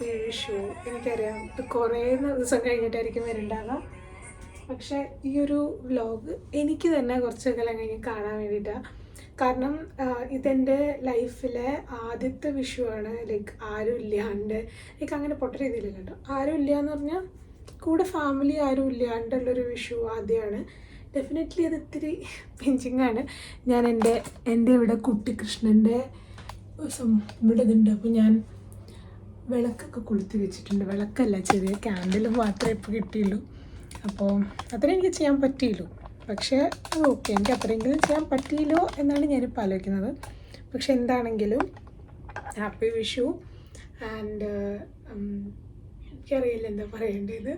Happy Vishu. എനിക്കറിയാം ഇത് കുറേ ദിവസം കഴിഞ്ഞിട്ടായിരിക്കും വരുന്നുണ്ടാവുക. പക്ഷേ ഈ ഒരു വ്ലോഗ് എനിക്ക് തന്നെ കുറച്ച് കാലം കഴിഞ്ഞ് കാണാൻ വേണ്ടിയിട്ടാണ്. കാരണം ഇതെൻ്റെ ലൈഫിലെ ആദ്യത്തെ വിഷുവാണ്. ലൈക്ക് ആരും ഇല്ലാണ്ട്, ലൈക്ക് അങ്ങനെ പൊട്ട രീതിയിലല്ല കേട്ടോ, ആരും ഇല്ല എന്ന് പറഞ്ഞാൽ കൂടെ ഫാമിലി ആരും ഇല്ലാണ്ടുള്ളൊരു വിഷു ആദ്യമാണ്. ഡെഫിനറ്റ്ലി അത് ഇത്തിരി പിഞ്ചിങ്ങാണ്. ഞാൻ എൻ്റെ ഇവിടെ കുട്ടിക്കൃഷ്ണൻ്റെ ഇവിടെ ഇതുണ്ട്. അപ്പോൾ ഞാൻ വിളക്കൊക്കെ കൊളുത്തി വെച്ചിട്ടുണ്ട്. വിളക്കല്ല, ചെറിയ ക്യാൻഡിൽ മാത്രമേ ഇപ്പോൾ കിട്ടിയുള്ളൂ. അപ്പോൾ അത്രയും എനിക്ക് ചെയ്യാൻ പറ്റിയുള്ളൂ. പക്ഷേ ഓക്കെ, എനിക്ക് അത്രയെങ്കിലും ചെയ്യാൻ പറ്റിയില്ലോ എന്നാണ് ഞാനിപ്പോൾ ആലോചിക്കുന്നത്. പക്ഷെ എന്താണെങ്കിലും ഹാപ്പി വിഷു. ആൻഡ് എനിക്കറിയില്ല എന്താ പറയേണ്ടത്.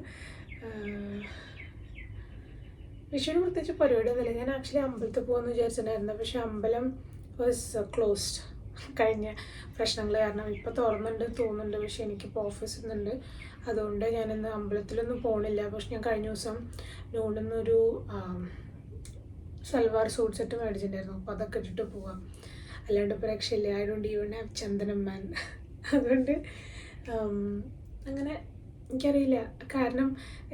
വിഷുവിന് പ്രത്യേകിച്ച് പരിപാടിയൊന്നുമില്ല. ഞാൻ ആക്ച്വലി അമ്പലത്തിൽ പോകുമെന്ന് വിചാരിച്ചിട്ടുണ്ടായിരുന്നു. പക്ഷേ അമ്പലം വാസ് ക്ലോസ്ഡ് കഴിഞ്ഞ പ്രശ്നങ്ങൾ കാരണം. ഇപ്പോൾ തുറന്നുണ്ട് തോന്നുന്നുണ്ട്, പക്ഷേ എനിക്കിപ്പോൾ ഓഫീസിൽ നിന്നുണ്ട്. അതുകൊണ്ട് ഞാനിന്ന് അമ്പലത്തിലൊന്നും പോകണില്ല. പക്ഷെ ഞാൻ കഴിഞ്ഞ ദിവസം നോണിന്നൊരു സൽവാർ സൂട്ട് സെറ്റ് മേടിച്ചിട്ടുണ്ടായിരുന്നു. അപ്പോൾ അതൊക്കെ ഇട്ടിട്ട് പോവാം. അല്ലാണ്ട് ഇപ്പോൾ രക്ഷയില്ല. ഐ ഡോണ്ട് ഈവൻ ഹാവ് ചന്ദനം മാൻ. അതുകൊണ്ട് അങ്ങനെ എനിക്കറിയില്ല. കാരണം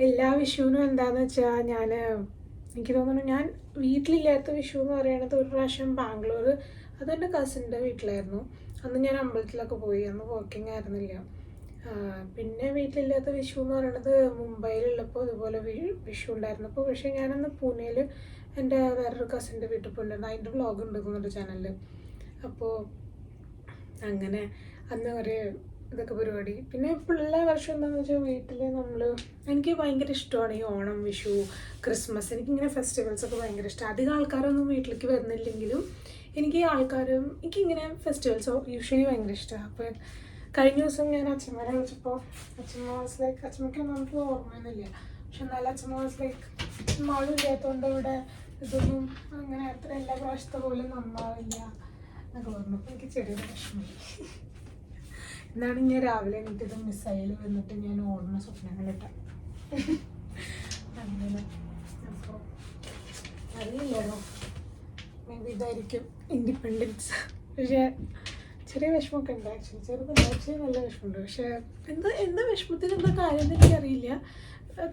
എല്ലാ വിഷുവിനും എന്താണെന്ന് വെച്ചാൽ എനിക്ക് തോന്നുന്നു ഞാൻ വീട്ടിലില്ലാത്ത വിഷു എന്ന് പറയുന്നത് ഒരു പ്രാവശ്യം ബാംഗ്ലൂർ, അതെൻ്റെ കസിൻ്റെ വീട്ടിലായിരുന്നു. അന്ന് ഞാൻ അമ്പലത്തിലൊക്കെ പോയി. അന്ന് വർക്കിംഗ് ആയിരുന്നില്ല. പിന്നെ വീട്ടിലില്ലാത്ത വിഷു എന്ന് പറയുന്നത് മുംബൈയിലുള്ളപ്പോൾ ഇതുപോലെ വിഷു ഉണ്ടായിരുന്നപ്പോൾ. പക്ഷേ ഞാനന്ന് പൂനെയിൽ എൻ്റെ വേറൊരു കസിൻ്റെ വീട്ടിൽ പോയിട്ടുണ്ടായിരുന്നു. അതിൻ്റെ വ്ളോഗ് ഉണ്ടാക്കുന്നുണ്ട് ചാനലിൽ. അപ്പോൾ അങ്ങനെ അന്ന് ഒരു ഇതൊക്കെ പരിപാടി. പിന്നെ ഇപ്പോൾ എല്ലാ വർഷവും എന്താണെന്ന് വെച്ചാൽ വീട്ടിൽ എനിക്ക് ഭയങ്കര ഇഷ്ടമാണ് ഈ ഓണം, വിഷു, ക്രിസ്മസ്. എനിക്കിങ്ങനെ ഫെസ്റ്റിവൽസൊക്കെ ഭയങ്കര ഇഷ്ടമാണ്. അധികം ആൾക്കാരൊന്നും വീട്ടിലേക്ക് വരുന്നില്ലെങ്കിലും എനിക്കിങ്ങനെ ഫെസ്റ്റിവൽസ് യൂഷ്വലി ഭയങ്കര ഇഷ്ടമാണ്. അപ്പോൾ കഴിഞ്ഞ ദിവസം ഞാൻ അച്ഛമ്മേനെ വിളിച്ചപ്പോൾ അച്ഛമ്മ വാസ് ലൈക്ക്, അച്ഛമ്മയ്ക്കൊന്നും നമുക്ക് ഓർമ്മയൊന്നുമില്ല, പക്ഷെ എന്നാലും അച്ഛമ്മ വാസ് ലൈക്ക് മാളും ഇല്ലാത്തതുകൊണ്ട് ഇവിടെ ഇതൊന്നും അങ്ങനെ അത്ര എല്ലാ പ്രാവശ്യത്തെ പോലും നന്നാവില്ല എന്നൊക്കെ പറഞ്ഞു. അപ്പോൾ എനിക്ക് ചെറിയൊരു പ്രശ്നമില്ല. എന്നാണ് ഞാൻ രാവിലെ എണീറ്റത് മിസൈൽ വന്നിട്ട് ഞാൻ ഓടുന്ന സ്വപ്നം കണ്ടിട്ട അങ്ങനെ. അപ്പോൾ അറിയില്ലല്ലോ, മേ ബി ഇതായിരിക്കും ഇൻഡിപെൻഡൻസ്. പക്ഷേ ചെറിയ വിഷമമൊക്കെ ഉണ്ട്. ആക്ച്വലി നല്ല വിഷമമുണ്ട്. പക്ഷേ എന്താ വിഷമത്തിന് എന്താ കാര്യം എന്ന് എനിക്കറിയില്ല.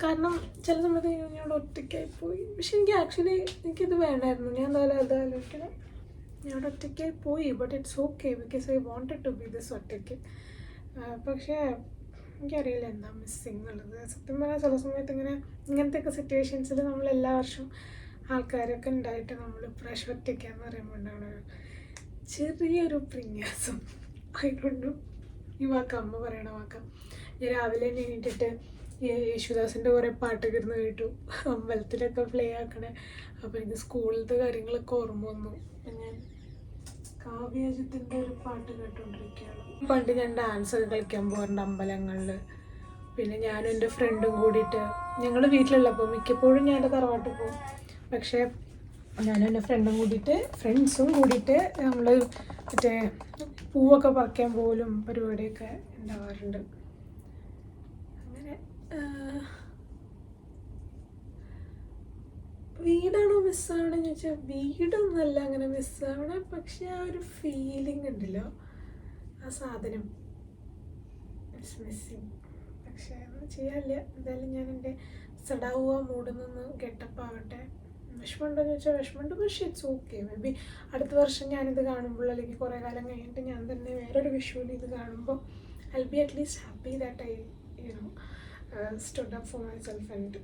കാരണം ചില സമയത്ത് ഞാൻ ഒറ്റയ്ക്കായി പോയി. പക്ഷെ എനിക്കിത് വേണ്ടായിരുന്നു. ഞാൻ എന്തായാലും അത് ആലോചിക്കണം. ഞാൻ ഒറ്റയ്ക്കായി പോയി. But it's okay because I wanted to be this ഒറ്റയ്ക്ക്. പക്ഷേ എനിക്കറിയില്ല എന്താ മിസ്സിങ് എന്നുള്ളത്. സത്യം പറഞ്ഞാൽ ചില സമയത്ത് ഇങ്ങനത്തെയൊക്കെ സിറ്റുവേഷൻസിൽ നമ്മൾ എല്ലാ വർഷവും ആൾക്കാരൊക്കെ ഉണ്ടായിട്ട് നമ്മൾ ഇപ്രാവശ്യം ഒറ്റയ്ക്കാന്ന് പറയുമ്പോൾ ഉണ്ടാവണ ചെറിയൊരു പ്രന്യാസം. ആയിക്കൊണ്ടു ഈ വാക്ക് അമ്മ പറയണ വാക്കാം. ഞാൻ രാവിലെ തന്നെ എണീറ്റിട്ട് യേശുദാസിൻ്റെ കുറേ പാട്ടൊക്കെ ഇരുന്ന് കേട്ടു, അമ്പലത്തിലൊക്കെ പ്ലേ ആക്കണേ. അപ്പോൾ എനിക്ക് സ്കൂളിലത്തെ കാര്യങ്ങളൊക്കെ ഓർമ്മ വന്നു. ഞാൻ കാവ്യാജത്തിൻ്റെ ഒരു പാട്ട് കേട്ടുകൊണ്ടിരിക്കുകയാണ്. പണ്ട് ഞാൻ ഡാൻസൊക്കെ കളിക്കാൻ പോകാറുണ്ട് അമ്പലങ്ങളിൽ. പിന്നെ ഞാനും എൻ്റെ ഫ്രണ്ടും കൂടിയിട്ട്, ഞങ്ങൾ വീട്ടിലുള്ളപ്പോൾ മിക്കപ്പോഴും ഞാൻ എൻ്റെ തറവാട്ടിൽ പോകും. പക്ഷേ ഞാനും എൻ്റെ ഫ്രണ്ട്സും കൂടിയിട്ട് നമ്മൾ മറ്റേ പൂവൊക്കെ പറിക്കാൻ പോലും പരിപാടിയൊക്കെ ഉണ്ടാവാറുണ്ട്. അങ്ങനെ വീടാണോ മിസ്സാവണമെന്ന് ചോദിച്ചാൽ വീടൊന്നുമല്ല അങ്ങനെ മിസ്സാവണം. പക്ഷെ ആ ഒരു ഫീലിംഗ് ഉണ്ടല്ലോ, ആ സാധനം ഇറ്റ്സ് മിസ്സിങ്. പക്ഷേ ഒന്നും ചെയ്യാനില്ല. എന്തായാലും ഞാൻ എൻ്റെ സഡാവുക മൂഡിൽ നിന്ന് ഗെറ്റപ്പ് ആവട്ടെ. വിഷമമുണ്ടോയെന്ന് ചോദിച്ചാൽ വിഷമമുണ്ട്. പക്ഷേ ഇറ്റ്സ് ഓക്കെ. മേ ബി അടുത്ത വർഷം ഞാനിത് കാണുമ്പോൾ, അല്ലെങ്കിൽ കുറേ കാലം കഴിഞ്ഞിട്ട് ഞാൻ തന്നെ വേറൊരു വിഷുവിൽ ഇത് കാണുമ്പോൾ I will be at least happy that I stood up for myself and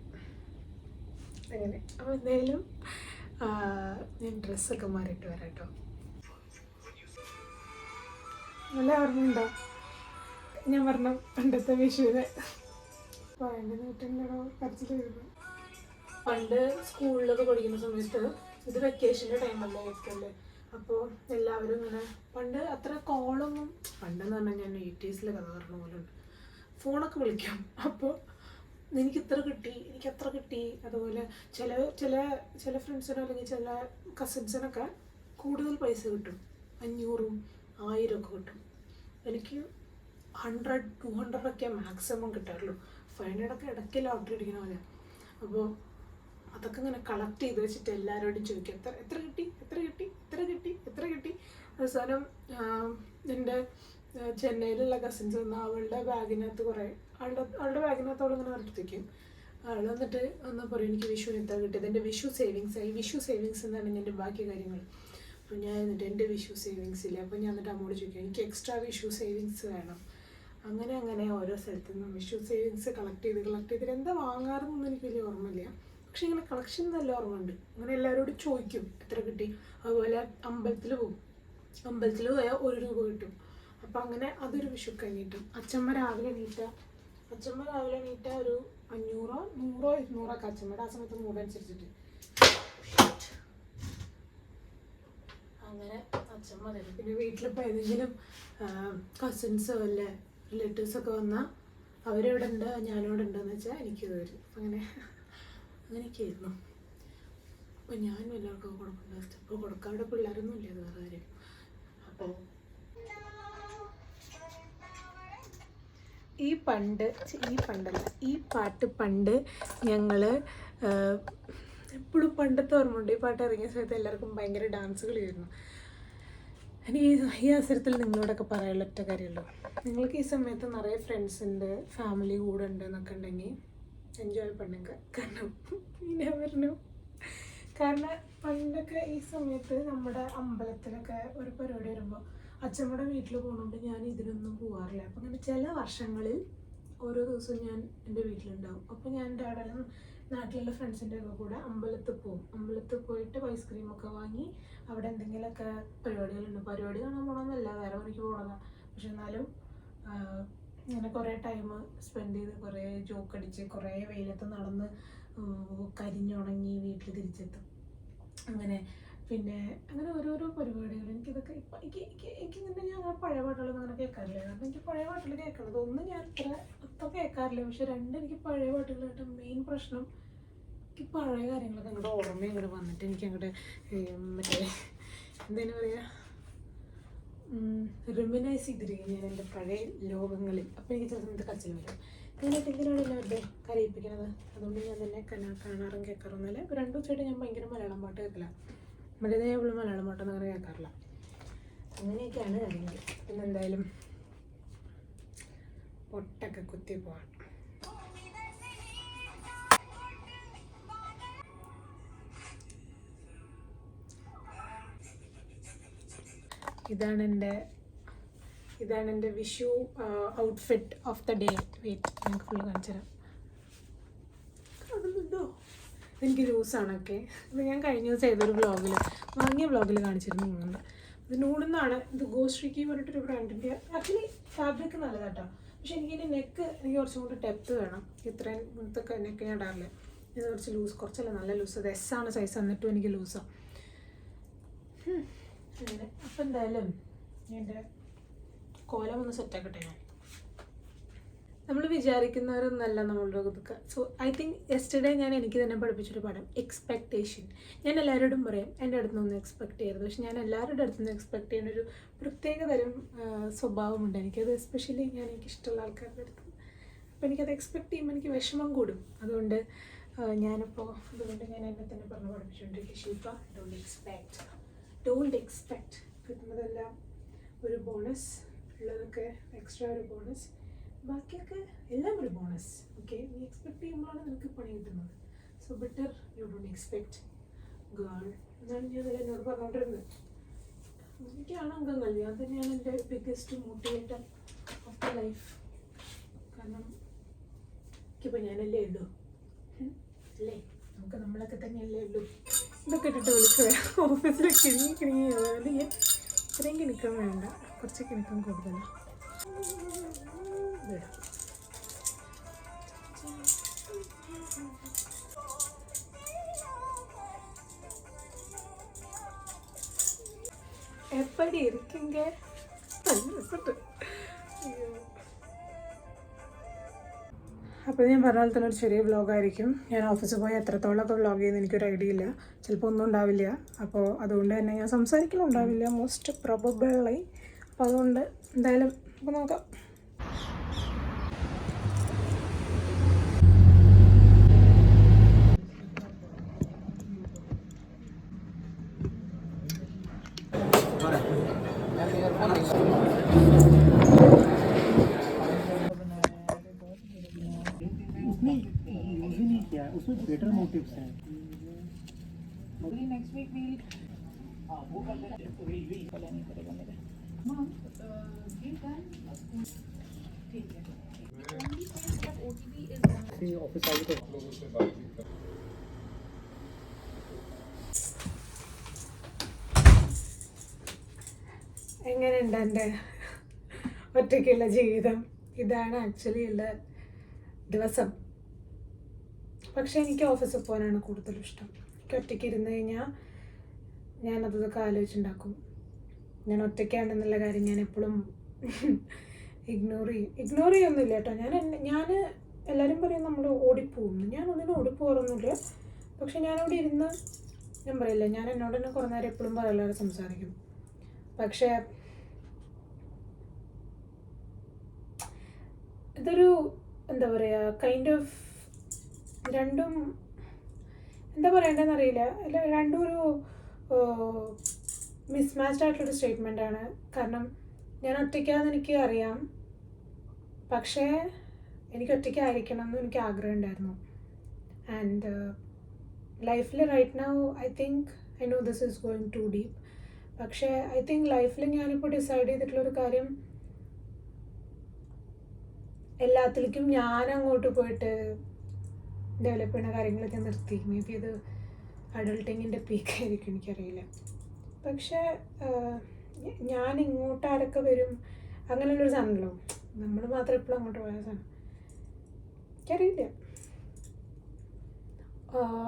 അങ്ങനെ. അപ്പോൾ എന്തായാലും ഞാൻ ഡ്രസ്സൊക്കെ മാറിയിട്ട് വരാം കേട്ടോ. നല്ല ഓർമ്മയുണ്ടോ ഞാൻ പറഞ്ഞ പണ്ടത്തെ വിഷുവിന്? പറയേണ്ടത് കിട്ടുന്നുണ്ടോ കരച്ചിൽ വരുന്നു. പണ്ട് സ്കൂളിലൊക്കെ പഠിക്കുന്ന സമയത്ത് ഇത് വെക്കേഷൻ്റെ ടൈമല്ലേ ആയിരിക്കല്ലേ. അപ്പോൾ എല്ലാവരും ഇങ്ങനെ, പണ്ട് അത്ര കോളൊന്നും, പണ്ടെന്ന് പറഞ്ഞാൽ ഞാൻ 80s കഥ പറഞ്ഞ പോലെ ഉണ്ട്, ഫോണൊക്കെ വിളിക്കും. അപ്പോൾ എനിക്കിത്ര കിട്ടി, എനിക്കത്ര കിട്ടി. അതുപോലെ ചില ഫ്രണ്ട്സിനോ അല്ലെങ്കിൽ ചില കസിൻസിനൊക്കെ കൂടുതൽ പൈസ കിട്ടും. 500, 1000 ഒക്കെ കിട്ടും. എനിക്ക് 100, 200 ഒക്കെ മാക്സിമം കിട്ടാറുള്ളൂ. 500 ഒക്കെ ഇടയ്ക്ക് ലോട്ടറി അടിക്കണ പോലെ. അപ്പോൾ അതൊക്കെ ഇങ്ങനെ കളക്ട് ചെയ്ത് വെച്ചിട്ട് എല്ലാവരോടും ചോദിക്കും, എത്ര കിട്ടി. അവസാനം എൻ്റെ ചെന്നൈയിലുള്ള കസിൻസ് വന്ന് അവളുടെ ബാഗിനകത്ത് കുറേ അവളുടെ ബാഗിനകത്ത് അവളിങ്ങനെ നടത്തിക്കും. അവൾ വന്നിട്ട് ഒന്ന് പറയും എനിക്ക് വിഷുവിന് എത്ര കിട്ടിയത്, എൻ്റെ വിഷു സേവിങ്സ് ആയി. വിഷു സേവിങ്സ് എന്നാണ് എൻ്റെ ബാക്കി കാര്യങ്ങൾ. അപ്പോൾ ഞാൻ എന്നിട്ട് എൻ്റെ വിഷു സേവിങ്സ് ഇല്ല. അപ്പോൾ ഞാൻ എന്നിട്ട് അമ്മോട് ചോദിക്കും എനിക്ക് എക്സ്ട്രാ വിഷു സേവിങ്സ് വേണം. അങ്ങനെ ഓരോ സ്ഥലത്തു നിന്നും വിഷു സേവിങ്സ് കളക്ട് ചെയ്തിട്ട് എന്താ വാങ്ങാറെന്നൊന്നും എനിക്ക് വലിയ ഓർമ്മയില്ല. പക്ഷെ ഇങ്ങനെ കളക്ഷൻ നല്ല ഓർമ്മയുണ്ട്. അങ്ങനെ എല്ലാവരോടും ചോദിക്കും എത്ര കിട്ടി. അതുപോലെ അമ്പലത്തിൽ പോകും, അമ്പലത്തിൽ പോയാൽ 1 രൂപ കിട്ടും. അപ്പം അങ്ങനെ അതൊരു വിഷു കഴിഞ്ഞിട്ടും അച്ഛമ്മ രാവിലെ എണീറ്റ ഒരു 500, 100, 200 അച്ഛമ്മയുടെ ആ സമയത്ത് 100 അനുസരിച്ചിട്ട് അങ്ങനെ അച്ഛമ്മ തരും. പിന്നെ വീട്ടിലിപ്പോൾ ഏതെങ്കിലും കസിൻസോ അല്ലേ റിലേറ്റീവ്സൊക്കെ വന്നാൽ അവരെവിടെ ഉണ്ട് ഞാനിവിടെ ഉണ്ടെന്ന് വെച്ചാൽ എനിക്ക് തരും. അങ്ങനെയൊക്കെയായിരുന്നു. അപ്പോൾ ഞാൻ എല്ലാവർക്കും കൊടുക്കേണ്ട ഇപ്പോൾ കൊടുക്കാതെ പിള്ളേരൊന്നും ഇല്ല, അത് വേറെ കാര്യം. അപ്പോൾ ഈ പാട്ട് പണ്ട് ഞങ്ങൾ എപ്പോഴും പണ്ടത്തെ ഓർമ്മയുണ്ട്. ഈ പാട്ട് ഇറങ്ങിയ സമയത്ത് എല്ലാവർക്കും ഭയങ്കര ഡാൻസ് കളിയായിരുന്നു. എനിക്ക് ഈ അവസരത്തിൽ നിങ്ങളോടൊക്കെ പറയാനുള്ള ഒറ്റ കാര്യമുള്ളൂ, നിങ്ങൾക്ക് ഈ സമയത്ത് നിറയെ ഫ്രണ്ട്സുണ്ട്, ഫാമിലി കൂടെ ഉണ്ട് എന്നൊക്കെ ഉണ്ടെങ്കിൽ എൻജോയ് பண்ணுங்க. കാരണം പണ്ടൊക്കെ ഈ സമയത്ത് നമ്മുടെ അമ്പലത്തിലൊക്കെ ഒരു പരിപാടി വരുമ്പോൾ അച്ഛമ്മയുടെ വീട്ടിൽ പോകുന്നുണ്ട്, ഞാൻ ഇതിനൊന്നും പോകാറില്ല. അപ്പം അങ്ങനെ ചില വർഷങ്ങളിൽ ഓരോ ദിവസവും ഞാൻ എൻ്റെ വീട്ടിലുണ്ടാവും. അപ്പോൾ ഞാൻ എൻ്റെ അവിടെ നാട്ടിലുള്ള ഫ്രണ്ട്സിൻ്റെ ഒക്കെ കൂടെ അമ്പലത്തിൽ പോകും. അമ്പലത്തിൽ പോയിട്ട് ഐസ്ക്രീമൊക്കെ വാങ്ങി അവിടെ എന്തെങ്കിലുമൊക്കെ പരിപാടികളുണ്ട്. പരിപാടി കാണാൻ പോകണമെന്നല്ല, വേറെ പണിക്ക് പോകണതാണ്. പക്ഷെ എന്നാലും ഇങ്ങനെ കുറേ ടൈം സ്പെൻഡ് ചെയ്ത് കുറേ ജോക്കടിച്ച് കുറേ വെയിലത്ത് നടന്ന് കരിഞ്ഞുണങ്ങി വീട്ടിൽ തിരിച്ചെത്തും. പിന്നെ അങ്ങനെ ഓരോരോ പരിപാടികൾ. എനിക്കിതൊക്കെ ഇപ്പം എനിക്കിങ്ങനെ ഞാൻ പഴയ പാട്ടുകളൊന്നും അങ്ങനെ കേൾക്കാറില്ല. കാരണം എനിക്ക് പഴയ പാട്ടുകൾ കേൾക്കണത് ഒന്ന് ഞാൻ അത്ര കേൾക്കാറില്ല. പക്ഷെ 2 എനിക്ക് പഴയ പാട്ടുകളായിട്ട് മെയിൻ പ്രശ്നം എനിക്ക് പഴയ കാര്യങ്ങളൊക്കെ അങ്ങോട്ട് ഓർമ്മ ഇങ്ങോട്ട് വന്നിട്ട് എനിക്ക് അങ്ങോട്ട് മറ്റേ എന്തേലും പറയുക റിമിനൈസ് ചെയ്തിരിക്കും ഞാൻ എൻ്റെ പഴയ ലോകങ്ങളിൽ. അപ്പോൾ എനിക്ക് ചില സമയത്ത് കരച്ചിൽ വരും. ഞാനായിട്ട് എന്തിനാണ് എല്ലാവരുടെ കരയിപ്പിക്കുന്നത്? അതുകൊണ്ട് ഞാൻ തന്നെ കാണാറും കേൾക്കാറൊന്നുമില്ല. ഇപ്പോൾ 2 ദിവസമായിട്ട് ഞാൻ ഭയങ്കര മലയാളം പാട്ട് കേൾക്കില്ല. മലയാളം പാട്ടൊന്നും അങ്ങനെ കേൾക്കാറില്ല. അങ്ങനെയൊക്കെയാണ് കാര്യങ്ങൾ. പിന്നെ എന്തായാലും പൊട്ടൊക്കെ കുത്തി പോവാം. ഇതാണ് എൻ്റെ Vishu outfit of the day. Wait ഞങ്ങൾക്ക് ഫുള്ള് കാണിച്ചു തരാം. കാണുന്നുണ്ടോ? എനിക്ക് ലൂസാണ്. ഓക്കെ, ഇത് ഞാൻ കഴിഞ്ഞ ദിവസം ഏതൊരു വാങ്ങിയ വ്ളോഗിൽ കാണിച്ചിരുന്നു. ഇത് നൂടെന്നാണ്. ഇത് ഗോശ്രീക്ക് പറഞ്ഞിട്ടൊരു ബ്രാൻഡിൻ്റെ. ആക്ച്വലി ഫാബ്രിക് നല്ലതാട്ടോ. പക്ഷെ എനിക്ക് കുറച്ചും കൂടി ഡെപ്ത് വേണം. ഇത്രയും ഇതൊക്കെ നെക്ക് ഞാൻ ഇടാറില്ല. ഇത് കുറച്ചല്ല നല്ല ലൂസ്. അത് S ആണ് സൈസ്, എന്നിട്ടും എനിക്ക് ലൂസാണ്. അങ്ങനെ അപ്പം എന്തായാലും എൻ്റെ കോലം ഒന്ന് സെറ്റാക്കട്ടെ. നമ്മൾ വിചാരിക്കുന്നവരൊന്നല്ല നമ്മളുടെ ഇതൊക്കെ. സോ ഐ തിങ്ക് യെസ്റ്റർഡേ എനിക്ക് തന്നെ പഠിപ്പിച്ചൊരു പാഠം, എക്സ്പെക്റ്റേഷൻ. ഞാൻ എല്ലാവരോടും പറയാം എൻ്റെ അടുത്ത് നിന്ന് എക്സ്പെക്ട് ചെയ്യരുത്. പക്ഷെ ഞാൻ എല്ലാവരുടെ അടുത്ത് നിന്ന് എക്സ്പെക്ട് ചെയ്യുന്ന ഒരു പ്രത്യേക തരം സ്വഭാവമുണ്ട് എനിക്കത്. എസ്പെഷ്യലി എനിക്കിഷ്ടമുള്ള ആൾക്കാരുടെ അടുത്ത്. അപ്പോൾ എനിക്കത് എക്സ്പെക്ട് ചെയ്യുമ്പോൾ എനിക്ക് വിഷമം കൂടും. അതുകൊണ്ട് ഞാൻ എന്നെ തന്നെ പറഞ്ഞ് പഠിപ്പിച്ചുകൊണ്ടിരിക്കുക, ശില്പ ഡോണ്ട് എക്സ്പെക്ട്. കിട്ടുന്നതെല്ലാം ഒരു ബോണസ്, ഉള്ളതൊക്കെ എക്സ്ട്രാ ഒരു ബോണസ്, ബാക്കിയൊക്കെ എല്ലാം ഒരു ബോണസ്. ഓക്കെ, നീ എക്സ്പെക്ട് ചെയ്യുമ്പോഴാണ് നിനക്ക് പണി കിട്ടുന്നത്. So better you don't expect girl എന്നാണ് ഞാൻ എന്നോട് പറഞ്ഞുകൊണ്ടിരുന്നത്. എനിക്കാണ് അംഗങ്ങൾ, ഞാൻ തന്നെയാണ് എൻ്റെ biggest motivator of the life. കാരണം എനിക്കിപ്പോൾ ഞാനല്ലേ ഉള്ളൂ അല്ലേ, നമുക്ക് നമ്മളൊക്കെ തന്നെയല്ലേ ഉള്ളൂ. ഇതൊക്കെ ഇട്ടിട്ട് വിളിക്കുക ഓഫീസിൽ കിണിങ്ങി അല്ലെങ്കിൽ ഇത്രയും കിണിക്കാൻ വേണ്ട, കുറച്ച് കിണിക്കാൻ കൂടുതലാണ്. എപ്പടി ഇരിക്കുങ്ക അപ്പോൾ ഞാൻ പറഞ്ഞ പോലെ തന്നെ ഒരു ചെറിയ വ്ളോഗായിരിക്കും. ഞാൻ ഓഫീസിൽ പോയി എത്രത്തോളമൊക്കെ വ്ളോഗ് ചെയ്യുന്നത് എനിക്കൊരു ഐഡിയ ഇല്ല. ചിലപ്പോൾ ഒന്നും ഉണ്ടാവില്ല. അപ്പോൾ അതുകൊണ്ട് തന്നെ ഞാൻ സംസാരിക്കലുണ്ടാവില്ല മോസ്റ്റ് പ്രോബബിളി. അപ്പോൾ അതുകൊണ്ട് എന്തായാലും നമുക്ക് നോക്കാം. better motives हैं. नेक्स्ट वीक वील वो कर देना वील फॉलो नहीं करेगा मेरे मां ठीक है See office आगे तो എങ്ങനെയുണ്ട് എൻ്റെ ഒറ്റയ്ക്കുള്ള ജീവിതം? ഇതാണ് ആക്ച്വലി ഉള്ള ദിവസം. പക്ഷെ എനിക്ക് ഓഫീസിൽ പോകാനാണ് കൂടുതലും ഇഷ്ടം. എനിക്ക് ഒറ്റയ്ക്ക് ഇരുന്ന് കഴിഞ്ഞാൽ ഞാനതൊക്കെ ആലോചിച്ചുണ്ടാക്കും. ഞാൻ ഒറ്റയ്ക്കാണെന്നുള്ള കാര്യം ഞാൻ എപ്പോഴും ഇഗ്നോർ ചെയ്യൊന്നുമില്ല കേട്ടോ. ഞാൻ എല്ലാവരും പറയും നമ്മൾ ഓടിപ്പോകും. ഞാൻ ഒന്നിനും ഓടിപ്പോകാറൊന്നുമില്ല. പക്ഷെ ഞാനവിടെ ഇരുന്ന് ഞാൻ പറയില്ല, ഞാൻ എന്നോട് തന്നെ കുറേ നേരം എപ്പോഴും പറയാതെ സംസാരിക്കും. പക്ഷേ ഇതൊരു എന്താ പറയുക, കൈൻഡ് ഓഫ് രണ്ടും എന്താ പറയേണ്ടതെന്ന് അറിയില്ല. അല്ല, രണ്ടും ഒരു മിസ്മാച്ച്ഡ് ആയിട്ടുള്ളൊരു സ്റ്റേറ്റ്മെൻറ്റാണ്. കാരണം ഞാൻ ഒറ്റയ്ക്കാന്ന് എനിക്ക് അറിയാം, പക്ഷേ എനിക്ക് ഒറ്റയ്ക്കായിരിക്കണം എന്ന് എനിക്ക് ആഗ്രഹം ഉണ്ടായിരുന്നു. ആൻഡ് ലൈഫിൽ right now I know this is going to deep. പക്ഷേ ഐ തിങ്ക് ലൈഫിൽ ഞാനിപ്പോൾ ഡിസൈഡ് ചെയ്തിട്ടുള്ളൊരു കാര്യം, എല്ലാത്തിലേക്കും ഞാൻ അങ്ങോട്ട് പോയിട്ട് ഡെവലപ്പ് ചെയ്യുന്ന കാര്യങ്ങളൊക്കെ നിർത്തി. മേ ബി അത് അഡൾട്ടിങ്ങിൻ്റെ പീക്കായിരിക്കും, എനിക്കറിയില്ല. പക്ഷേ ഞാൻ ഇങ്ങോട്ട് ആരൊക്കെ വരും അങ്ങനെയുള്ളൊരു സാധനമല്ലോ, നമ്മൾ മാത്രം എപ്പോഴും അങ്ങോട്ട് പോയ സാധനം എനിക്കറിയില്ല.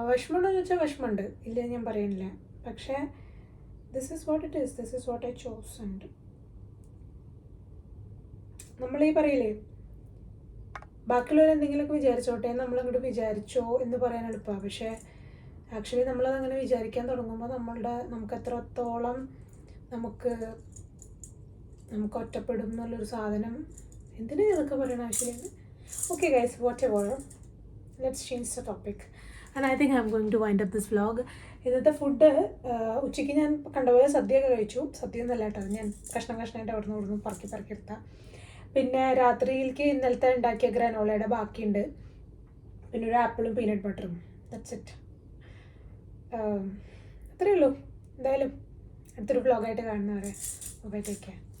വിഷമമുണ്ടോയെന്ന് വെച്ചാൽ വിഷമമുണ്ട്, ഇല്ല ഞാൻ പറയുന്നില്ല. പക്ഷേ this is what it is, this is what I chose. And നമ്മളീ പറയില്ലേ, ബാക്കിയുള്ളവർ എന്തെങ്കിലുമൊക്കെ വിചാരിച്ചോട്ടെ നമ്മളങ്ങോട്ട് വിചാരിച്ചോ എന്ന് പറയാൻ എളുപ്പമാണ്. പക്ഷേ ആക്ച്വലി നമ്മളതങ്ങനെ വിചാരിക്കാൻ തുടങ്ങുമ്പോൾ നമുക്ക് എത്രത്തോളം നമുക്ക് ഒറ്റപ്പെടും എന്നുള്ളൊരു സാധനം. എന്തിനാ ഇതൊക്കെ പറയണ ആവശ്യമില്ല. Okay guys, whatever, let's change the topic. And I think I am going to wind up this vlog. ഇന്നത്തെ ഫുഡ്, ഉച്ചയ്ക്ക് ഞാൻ കണ്ടപോലെ സദ്യയൊക്കെ കഴിച്ചു. സദ്യ ഒന്നല്ല കേട്ടോ, ഞാൻ കഷ്ണമായിട്ട് അവിടെ നിന്ന് പറക്കി എടുത്താൽ. പിന്നെ രാത്രിയിലേക്ക് ഇന്നലത്തെ ഉണ്ടാക്കിയ ഗ്രാനോളയുടെ ബാക്കിയുണ്ട്. പിന്നെ ഒരു ആപ്പിളും പീനട്ട് ബട്ടറും. That's it. അത്രയേ ഉള്ളൂ. എന്തായാലും അടുത്തൊരു വ്ലോഗായിട്ട് കാണുന്നവരെ ബൈ, ടേക്ക് കെയർ.